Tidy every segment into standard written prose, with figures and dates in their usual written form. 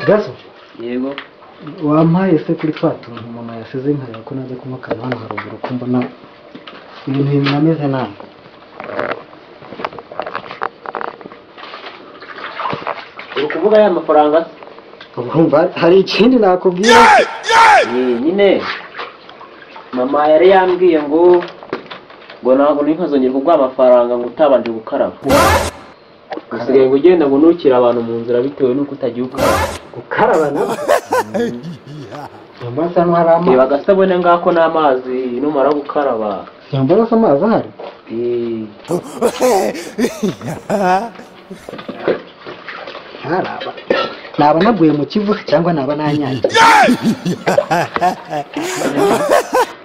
gaso yego wampaye se kuri twa tuntu umuntu yasize nkareba ko najya kunywa akantu hano haruguru ko mbona ibintu bimeze nabi. uri kuvuga ya mafaranga Urumva hari ikindi nakubwira nyine mama yari yambwiye ngo ntabwo ntinkazongera kuguha amafaranga ngo utabanje gukaraba. Usigaye ngo ugenda ngo nukire abantu mu nzira bitewe n'uko utagiye gukaraba nabwo mbasa n'ahari amazi. Reba agasabune ngako n'amazi numara gukaraba. Mbasa amazi ahari haraba naba naguye mu kivu cyangwa naba nanyange.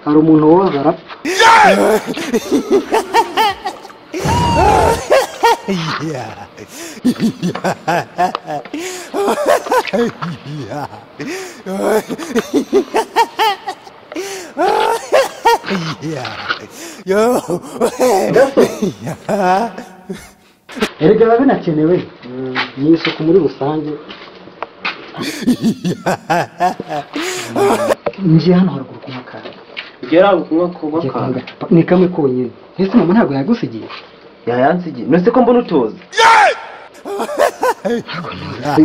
Hari umuntu woza arapfa. Erega biba binakenewe ni isuku muri rusange. Ngiye hano haruguru kunywa kawa. Ugera kunywa kawa ni kamwe konyine. Ese mama ntabwo yagusigiye? Yayansigiye. Nose ko mbona utoza.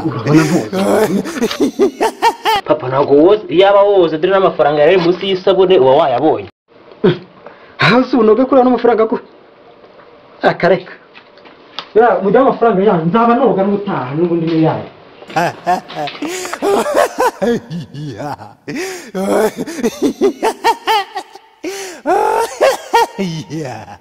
Urabona ntuzi. Papa ntabwo woze yaba woze dore n'amafaranga yari munsi y'isabune uba wayabonye. Hasi unoge kuri n'amafaranga ko akareka. Ya mujya amafaranga yanyu nzaba noga n'utaha n'ubundi ni yayo. Yeah.